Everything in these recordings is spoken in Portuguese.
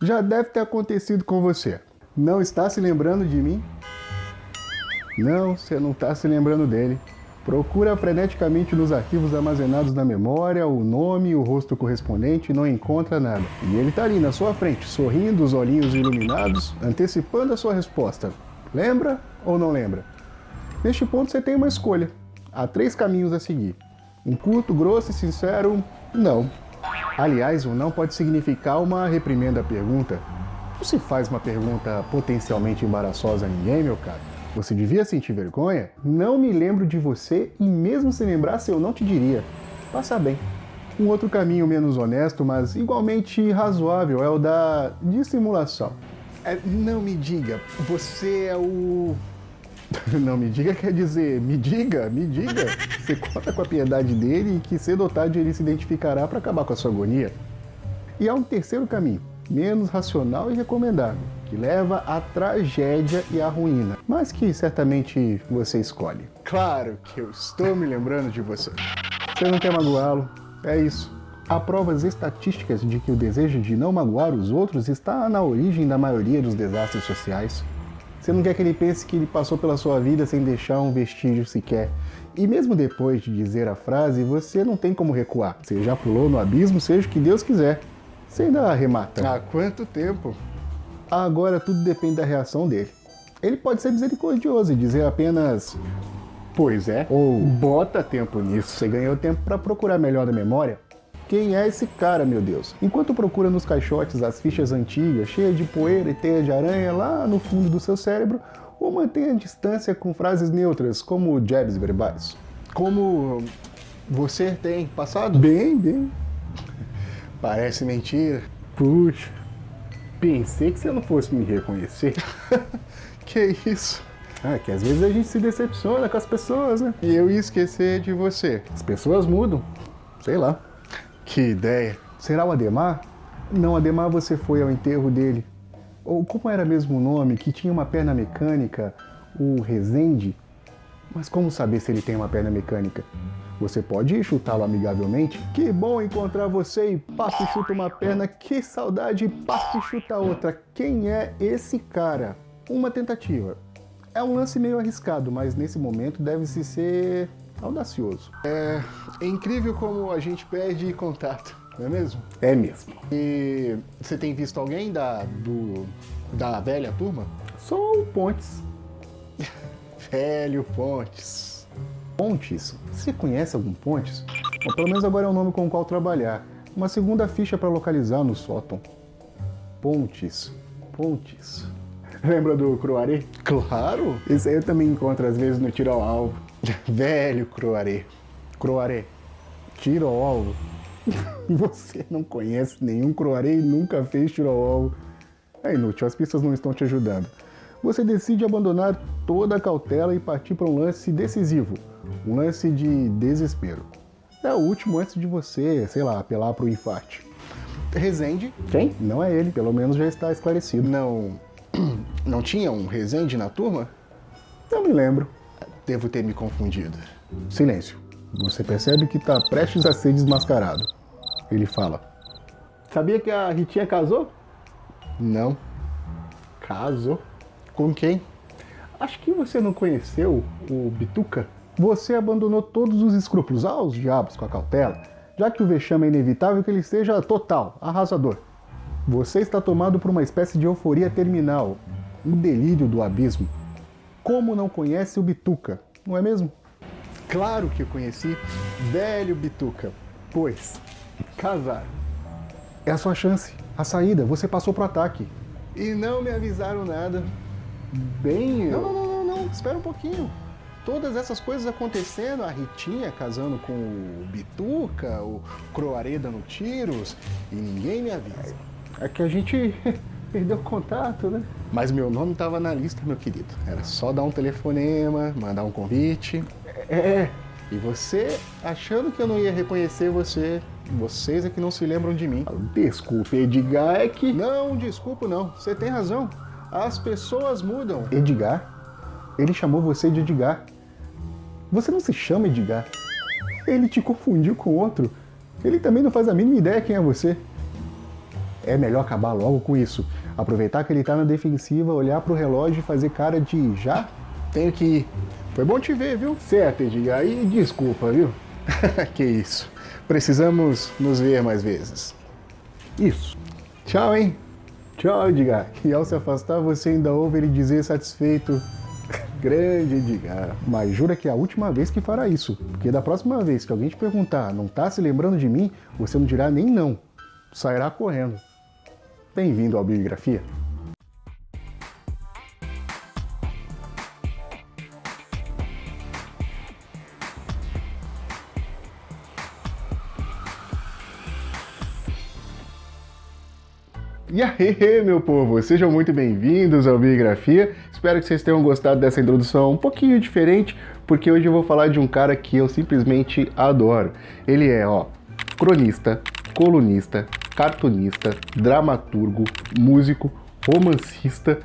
Já deve ter acontecido com você. Não está se lembrando de mim? Não, você não está se lembrando dele. Procura freneticamente nos arquivos armazenados na memória, o nome e o rosto correspondente e não encontra nada. E ele está ali na sua frente, sorrindo, os olhinhos iluminados, antecipando a sua resposta. Lembra ou não lembra? Neste ponto você tem uma escolha. Há 3 caminhos a seguir. Um curto, grosso e sincero, não. Aliás, o não pode significar uma reprimenda à pergunta. Não se faz uma pergunta potencialmente embaraçosa a ninguém, meu caro. Você devia sentir vergonha? Não me lembro de você e mesmo se lembrasse eu não te diria. Passa bem. Um outro caminho menos honesto, mas igualmente razoável, é o da dissimulação. Não me diga, você é o... Não me diga quer dizer, me diga. Você conta com a piedade dele e que cedo ou tarde ele se identificará para acabar com a sua agonia. E há um terceiro caminho, menos racional e recomendável, que leva à tragédia e à ruína, mas que certamente você escolhe. Claro que eu estou me lembrando de você. Você não quer magoá-lo, é isso. Há provas estatísticas de que o desejo de não magoar os outros está na origem da maioria dos desastres sociais. Você não quer que ele pense que ele passou pela sua vida sem deixar um vestígio sequer. E mesmo depois de dizer a frase, você não tem como recuar. Você já pulou no abismo, seja o que Deus quiser. Você ainda arremata. Há quanto tempo? Agora tudo depende da reação dele. Ele pode ser misericordioso e dizer apenas... Pois é, ou bota tempo nisso. Você ganhou tempo para procurar melhor na memória. Quem é esse cara, meu Deus? Enquanto procura nos caixotes as fichas antigas, cheias de poeira e teia de aranha lá no fundo do seu cérebro, ou mantenha a distância com frases neutras, como jabs verbais. Como você tem passado? Bem. Parece mentira. Puxa, pensei que você não fosse me reconhecer. Que isso? Que às vezes a gente se decepciona com as pessoas, né? E eu ia esquecer de você. As pessoas mudam, sei lá. Que ideia. Será o Ademar? Não, Ademar, você foi ao enterro dele. Ou como era mesmo o nome, que tinha uma perna mecânica, o Rezende? Mas como saber se ele tem uma perna mecânica? Você pode chutá-lo amigavelmente? Que bom encontrar você e passa e chuta uma perna, que saudade e passa e chuta outra. Quem é esse cara? Uma tentativa. É um lance meio arriscado, mas nesse momento deve-se ser... audacioso. É incrível como a gente perde contato, não é mesmo? É mesmo. E você tem visto alguém da velha turma? Só o Pontes. Velho Pontes. Pontes? Você conhece algum Pontes? Bom, pelo menos agora é um nome com o qual trabalhar. Uma segunda ficha para localizar no sótão. Pontes. Lembra do Croaré? Claro! Esse aí eu também encontro às vezes no tiro ao alvo. Velho Croaré. Tiro ao alvo. Você não conhece nenhum Croaré e nunca fez tiro ao alvo. É inútil, as pistas não estão te ajudando. Você decide abandonar toda a cautela e partir para um lance decisivo. Um lance de desespero. É o último antes de você, sei lá, apelar para o infarte. Rezende? Quem? Não é ele, pelo menos já está esclarecido. Não tinha um Rezende na turma? Não me lembro. Devo ter me confundido. Silêncio. Você percebe que está prestes a ser desmascarado. Ele fala. Sabia que a Ritinha casou? Não. Casou? Com quem? Acho que você não conheceu o Bituca. Você abandonou todos os escrúpulos aos diabos com a cautela, já que o vexame é inevitável que ele seja total, arrasador. Você está tomado por uma espécie de euforia terminal, um delírio do abismo. Como não conhece o Bituca, não é mesmo? Claro que eu conheci, velho Bituca. Pois, casar. É a sua chance, a saída, você passou pro ataque. E não me avisaram nada. Bem... Não, espera um pouquinho. Todas essas coisas acontecendo, a Ritinha casando com o Bituca, o Croaré dando tiros, e ninguém me avisa. É que a gente perdeu o contato, né? Mas meu nome estava na lista, meu querido. Era só dar um telefonema, mandar um convite. E você, achando que eu não ia reconhecer você, vocês é que não se lembram de mim. Desculpe, Edgar, é que... Não, desculpa não, você tem razão. As pessoas mudam. Edgar? Ele chamou você de Edgar. Você não se chama Edgar. Ele te confundiu com outro. Ele também não faz a mínima ideia quem é você. É melhor acabar logo com isso. Aproveitar que ele tá na defensiva, olhar pro relógio e fazer cara de já tenho que ir. Foi bom te ver, viu? Certo, Edgar. E desculpa, viu? Que isso. Precisamos nos ver mais vezes. Isso. Tchau, hein? Tchau, Edgar. E ao se afastar, você ainda ouve ele dizer satisfeito: grande Edgar. Mas jura que é a última vez que fará isso. Porque da próxima vez que alguém te perguntar, não tá se lembrando de mim, você não dirá nem não. Sairá correndo. Bem-vindo ao Biografia. E aí, meu povo, sejam muito bem-vindos ao Biografia. Espero que vocês tenham gostado dessa introdução um pouquinho diferente, porque hoje eu vou falar de um cara que eu simplesmente adoro. Ele é, cronista, colunista, cartunista, dramaturgo, músico, romancista.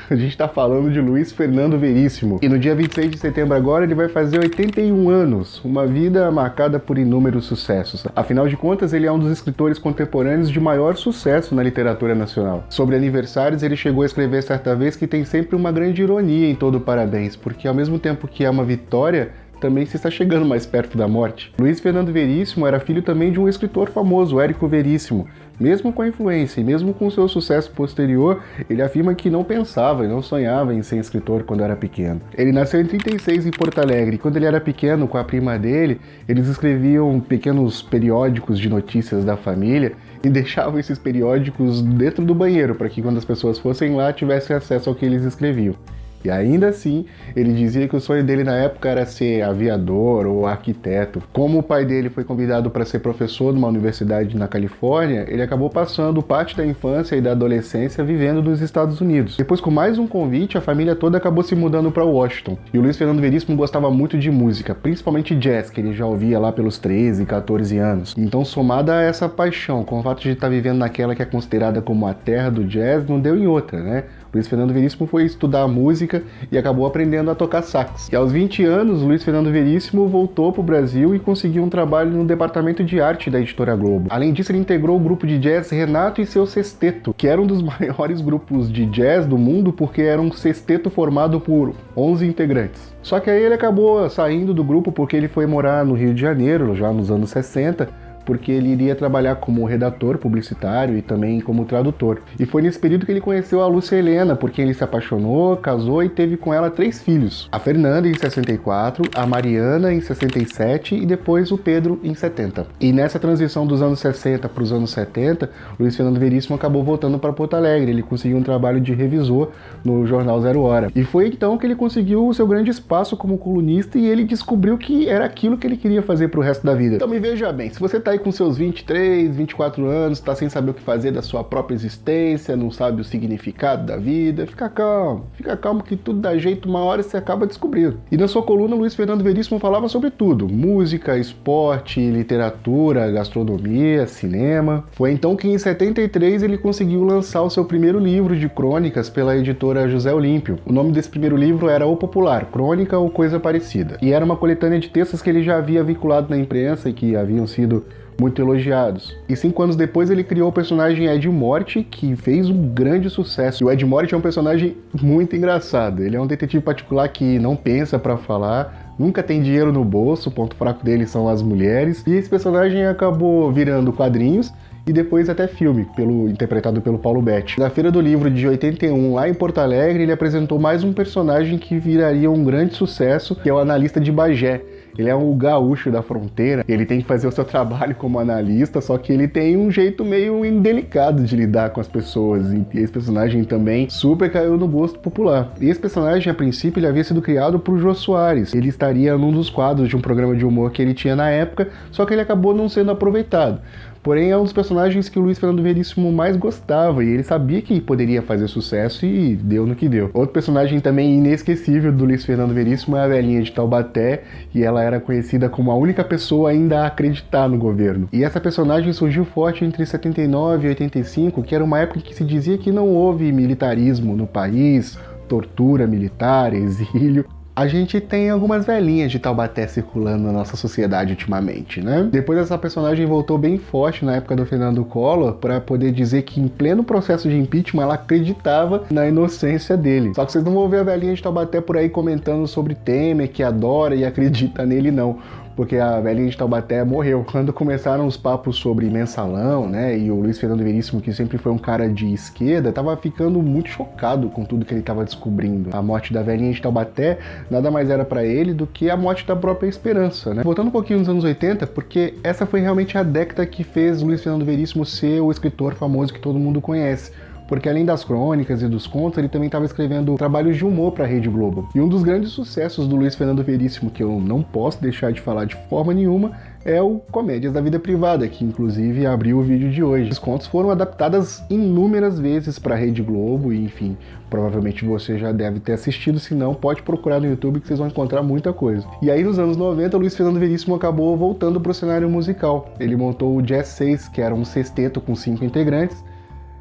A gente tá falando de Luiz Fernando Veríssimo. E no dia 26 de setembro agora ele vai fazer 81 anos, uma vida marcada por inúmeros sucessos. Afinal de contas, ele é um dos escritores contemporâneos de maior sucesso na literatura nacional. Sobre aniversários, ele chegou a escrever certa vez que tem sempre uma grande ironia em todo parabéns, porque ao mesmo tempo que é uma vitória, também se está chegando mais perto da morte. Luiz Fernando Veríssimo era filho também de um escritor famoso, Érico Veríssimo. Mesmo com a influência e mesmo com seu sucesso posterior, ele afirma que não pensava e não sonhava em ser escritor quando era pequeno. Ele nasceu em 36 em Porto Alegre e quando ele era pequeno, com a prima dele, eles escreviam pequenos periódicos de notícias da família e deixavam esses periódicos dentro do banheiro para que quando as pessoas fossem lá tivessem acesso ao que eles escreviam. E ainda assim, ele dizia que o sonho dele na época era ser aviador ou arquiteto. Como o pai dele foi convidado para ser professor numa universidade na Califórnia, ele acabou passando parte da infância e da adolescência vivendo nos Estados Unidos. Depois, com mais um convite, a família toda acabou se mudando para Washington. E o Luiz Fernando Veríssimo gostava muito de música, principalmente jazz, que ele já ouvia lá pelos 13, 14 anos. Então, somada a essa paixão, com o fato de estar vivendo naquela que é considerada como a terra do jazz, não deu em outra, né? Luiz Fernando Veríssimo foi estudar música e acabou aprendendo a tocar sax. E aos 20 anos, Luiz Fernando Veríssimo voltou para o Brasil e conseguiu um trabalho no departamento de arte da Editora Globo. Além disso, ele integrou o grupo de jazz Renato e seu Sexteto, que era um dos maiores grupos de jazz do mundo porque era um sexteto formado por 11 integrantes. Só que aí ele acabou saindo do grupo porque ele foi morar no Rio de Janeiro, já nos anos 60, porque ele iria trabalhar como redator publicitário e também como tradutor. E foi nesse período que ele conheceu a Lúcia Helena, porque ele se apaixonou, casou e teve com ela 3 filhos. A Fernanda em 64, a Mariana em 67 e depois o Pedro em 70. E nessa transição dos anos 60 para os anos 70, Luiz Fernando Veríssimo acabou voltando para Porto Alegre. Ele conseguiu um trabalho de revisor no jornal Zero Hora. E foi então que ele conseguiu o seu grande espaço como colunista e ele descobriu que era aquilo que ele queria fazer para o resto da vida. Então me veja bem, se você tá aí com seus 23, 24 anos, tá sem saber o que fazer da sua própria existência, não sabe o significado da vida, fica calmo que tudo dá jeito, uma hora você acaba descobrindo. E na sua coluna, Luiz Fernando Veríssimo falava sobre tudo: música, esporte, literatura, gastronomia, cinema. Foi então que em 73 ele conseguiu lançar o seu primeiro livro de crônicas pela editora José Olímpio. O nome desse primeiro livro era O Popular, Crônica ou Coisa Parecida. E era uma coletânea de textos que ele já havia vinculado na imprensa e que haviam sido muito elogiados. E 5 anos depois ele criou o personagem Ed Morte, que fez um grande sucesso. E o Ed Morte é um personagem muito engraçado. Ele é um detetive particular que não pensa pra falar, nunca tem dinheiro no bolso, o ponto fraco dele são as mulheres. E esse personagem acabou virando quadrinhos e depois até filme, interpretado pelo Paulo Betti. Na Feira do Livro de 81, lá em Porto Alegre, ele apresentou mais um personagem que viraria um grande sucesso, que é o analista de Bagé. Ele é um gaúcho da fronteira, ele tem que fazer o seu trabalho como analista, só que ele tem um jeito meio indelicado de lidar com as pessoas, e esse personagem também super caiu no gosto popular. E esse personagem, a princípio, ele havia sido criado por Jô Soares. Ele estaria num dos quadros de um programa de humor que ele tinha na época, só que ele acabou não sendo aproveitado. Porém, é um dos personagens que o Luiz Fernando Veríssimo mais gostava, e ele sabia que poderia fazer sucesso e deu no que deu. Outro personagem também inesquecível do Luiz Fernando Veríssimo é a velhinha de Taubaté, e ela era conhecida como a única pessoa ainda a acreditar no governo. E essa personagem surgiu forte entre 79 e 85, que era uma época em que se dizia que não houve militarismo no país, tortura militar, exílio. A gente tem algumas velhinhas de Taubaté circulando na nossa sociedade ultimamente, né? Depois essa personagem voltou bem forte na época do Fernando Collor para poder dizer que em pleno processo de impeachment ela acreditava na inocência dele. Só que vocês não vão ver a velhinha de Taubaté por aí comentando sobre Temer, que adora e acredita nele não. Porque a velhinha de Taubaté morreu. Quando começaram os papos sobre Mensalão, né, e o Luiz Fernando Veríssimo, que sempre foi um cara de esquerda, tava ficando muito chocado com tudo que ele tava descobrindo. A morte da velhinha de Taubaté nada mais era para ele do que a morte da própria esperança, né? Voltando um pouquinho nos anos 80, porque essa foi realmente a década que fez Luiz Fernando Veríssimo ser o escritor famoso que todo mundo conhece. Porque além das crônicas e dos contos, ele também estava escrevendo trabalhos de humor para a Rede Globo. E um dos grandes sucessos do Luiz Fernando Veríssimo, que eu não posso deixar de falar de forma nenhuma, é o Comédias da Vida Privada, que inclusive abriu o vídeo de hoje. Os contos foram adaptadas inúmeras vezes para a Rede Globo e, enfim, provavelmente você já deve ter assistido, se não, pode procurar no YouTube que vocês vão encontrar muita coisa. E aí nos anos 90, o Luiz Fernando Veríssimo acabou voltando para o cenário musical. Ele montou o Jazz 6, que era um sexteto com 5 integrantes.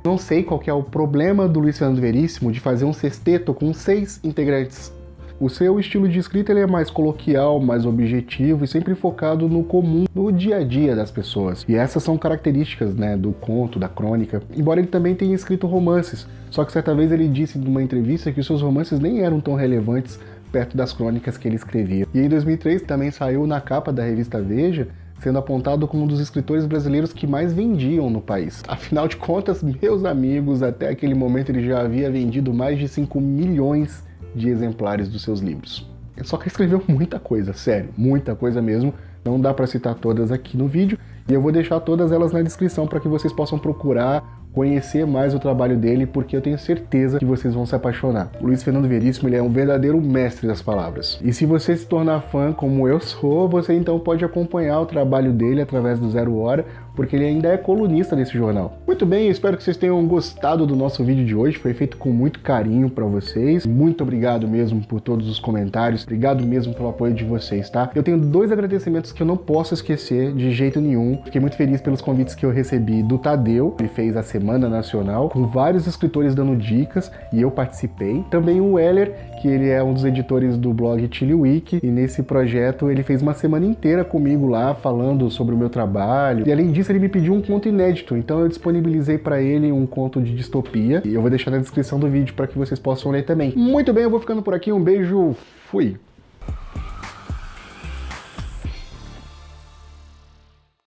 Não sei qual que é o problema do Luiz Fernando Veríssimo de fazer um sexteto com 6 integrantes. O seu estilo de escrita ele é mais coloquial, mais objetivo e sempre focado no comum, no dia a dia das pessoas. E essas são características, né, do conto, da crônica. Embora ele também tenha escrito romances, só que certa vez ele disse numa entrevista que os seus romances nem eram tão relevantes perto das crônicas que ele escrevia. E em 2003 também saiu na capa da revista Veja, sendo apontado como um dos escritores brasileiros que mais vendiam no país. Afinal de contas, meus amigos, até aquele momento ele já havia vendido mais de 5 milhões de exemplares dos seus livros. Só que ele escreveu muita coisa, sério, muita coisa mesmo. Não dá para citar todas aqui no vídeo, e eu vou deixar todas elas na descrição para que vocês possam procurar, conhecer mais o trabalho dele, porque eu tenho certeza que vocês vão se apaixonar. O Luiz Fernando Veríssimo ele é um verdadeiro mestre das palavras. E se você se tornar fã como eu sou, você então pode acompanhar o trabalho dele através do Zero Hora, porque ele ainda é colunista desse jornal. Muito bem, eu espero que vocês tenham gostado do nosso vídeo de hoje, foi feito com muito carinho para vocês. Muito obrigado mesmo por todos os comentários, obrigado mesmo pelo apoio de vocês, tá? Eu tenho 2 agradecimentos que eu não posso esquecer de jeito nenhum. Fiquei muito feliz pelos convites que eu recebi do Tadeu, ele fez a Semana Nacional, com vários escritores dando dicas, e eu participei. Também o Heller, que ele é um dos editores do blog Chile Week, e nesse projeto ele fez uma semana inteira comigo lá, falando sobre o meu trabalho, e além disso ele me pediu um conto inédito, então eu disponibilizei para ele um conto de distopia, e eu vou deixar na descrição do vídeo para que vocês possam ler também. Muito bem, eu vou ficando por aqui, um beijo, fui!